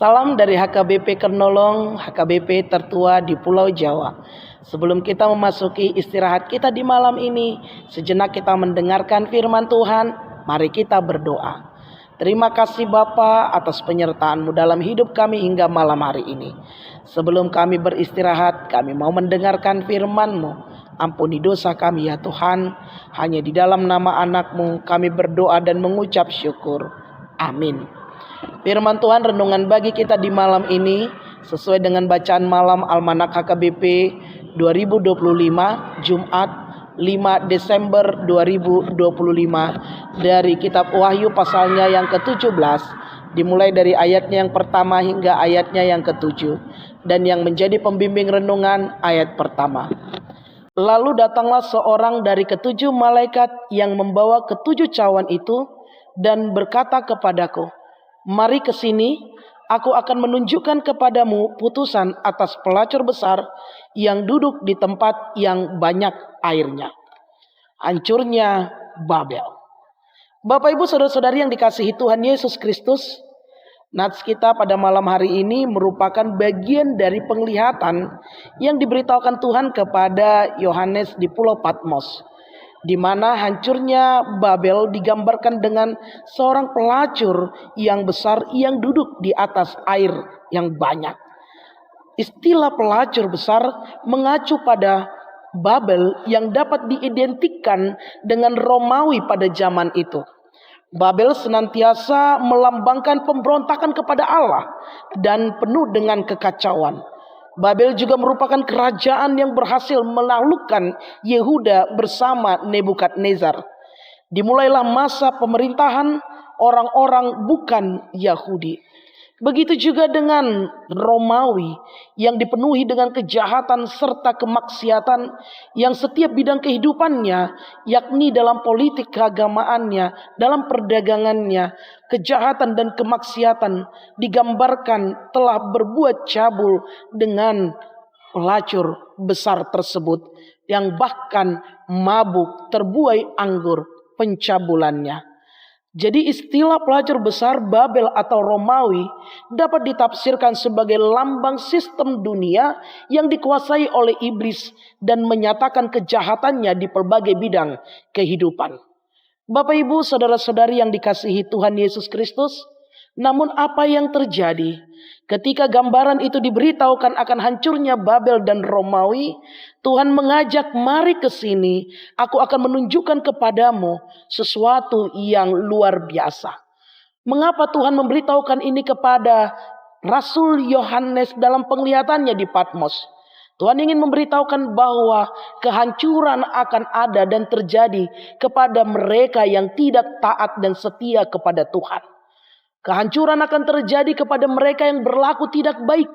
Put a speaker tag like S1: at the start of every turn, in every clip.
S1: Salam dari HKBP Kernolong, HKBP tertua di Pulau Jawa. Sebelum kita memasuki istirahat kita di malam ini, sejenak kita mendengarkan firman Tuhan. Mari kita berdoa. Terima kasih Bapa atas penyertaan-Mu dalam hidup kami hingga malam hari ini. Sebelum kami beristirahat, kami mau mendengarkan firman-Mu. Ampuni dosa kami ya Tuhan. Hanya di dalam nama anak-Mu kami berdoa dan mengucap syukur. Amin. Firman Tuhan renungan bagi kita di malam ini sesuai dengan bacaan malam Almanak HKBP 2025 Jumat 5 Desember 2025 dari kitab Wahyu pasalnya yang ke-17 dimulai dari ayatnya yang pertama hingga ayatnya yang ke-7 dan yang menjadi pembimbing renungan ayat pertama. Lalu datanglah seorang dari ketujuh malaikat yang membawa ketujuh cawan itu dan berkata kepadaku, "Mari ke sini, aku akan menunjukkan kepadamu putusan atas pelacur besar yang duduk di tempat yang banyak airnya." Hancurnya Babel. Bapak Ibu saudara-saudari yang dikasihi Tuhan Yesus Kristus, nats kita pada malam hari ini merupakan bagian dari penglihatan yang diberitahukan Tuhan kepada Yohanes di Pulau Patmos, di mana hancurnya Babel digambarkan dengan seorang pelacur yang besar yang duduk di atas air yang banyak. Istilah pelacur besar mengacu pada Babel yang dapat diidentikan dengan Romawi pada zaman itu. Babel senantiasa melambangkan pemberontakan kepada Allah dan penuh dengan kekacauan. Babel juga merupakan kerajaan yang berhasil menaklukkan Yehuda bersama Nebukadnezar. Dimulailah masa pemerintahan orang-orang bukan Yahudi. Begitu juga dengan Romawi yang dipenuhi dengan kejahatan serta kemaksiatan yang setiap bidang kehidupannya, yakni dalam politik keagamaannya, dalam perdagangannya, kejahatan dan kemaksiatan digambarkan telah berbuat cabul dengan pelacur besar tersebut yang bahkan mabuk terbuai anggur pencabulannya. Jadi istilah pelacur besar Babel atau Romawi dapat ditafsirkan sebagai lambang sistem dunia yang dikuasai oleh iblis dan menyatakan kejahatannya di berbagai bidang kehidupan. Bapak Ibu saudara-saudari yang dikasihi Tuhan Yesus Kristus, namun apa yang terjadi ketika gambaran itu diberitahukan akan hancurnya Babel dan Romawi? Tuhan mengajak, "Mari ke sini, aku akan menunjukkan kepadamu sesuatu yang luar biasa." Mengapa Tuhan memberitahukan ini kepada Rasul Yohanes dalam penglihatannya di Patmos? Tuhan ingin memberitahukan bahwa kehancuran akan ada dan terjadi kepada mereka yang tidak taat dan setia kepada Tuhan. Kehancuran akan terjadi kepada mereka yang berlaku tidak baik.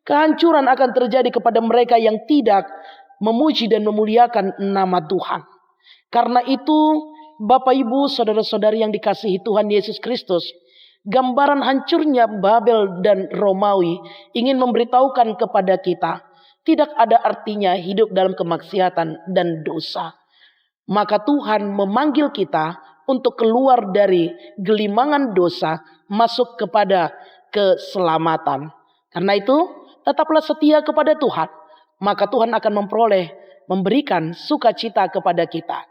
S1: Kehancuran akan terjadi kepada mereka yang tidak memuji dan memuliakan nama Tuhan. Karena itu, Bapak Ibu saudara-saudari yang dikasihi Tuhan Yesus Kristus, gambaran hancurnya Babel dan Romawi ingin memberitahukan kepada kita, tidak ada artinya hidup dalam kemaksiatan dan dosa. Maka Tuhan memanggil kita untuk keluar dari gelimangan dosa, masuk kepada keselamatan. Karena itu, tetaplah setia kepada Tuhan, maka Tuhan akan memberikan sukacita kepada kita.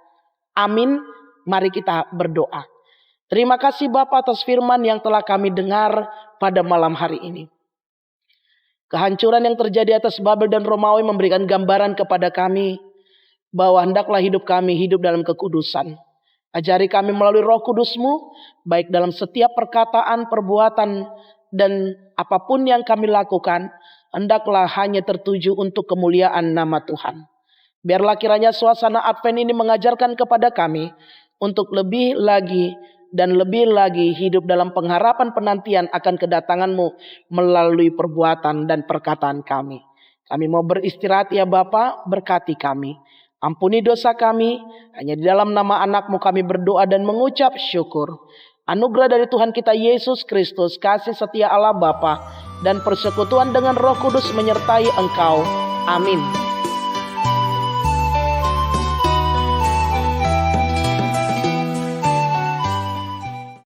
S1: Amin. Mari kita berdoa. Terima kasih Bapa atas firman yang telah kami dengar pada malam hari ini. Kehancuran yang terjadi atas Babel dan Romawi memberikan gambaran kepada kami bahwa hendaklah hidup kami hidup dalam kekudusan. Ajari kami melalui Roh Kudus-Mu, baik dalam setiap perkataan, perbuatan, dan apapun yang kami lakukan, hendaklah hanya tertuju untuk kemuliaan nama Tuhan. Biarlah kiranya suasana Advent ini mengajarkan kepada kami untuk lebih lagi dan lebih lagi hidup dalam pengharapan penantian akan kedatangan-Mu melalui perbuatan dan perkataan kami. Kami mau beristirahat ya Bapa, berkati kami. Ampuni dosa kami, hanya di dalam nama anak-Mu kami berdoa dan mengucap syukur. Anugerah dari Tuhan kita Yesus Kristus, kasih setia Allah Bapa, dan persekutuan dengan Roh Kudus menyertai engkau. Amin.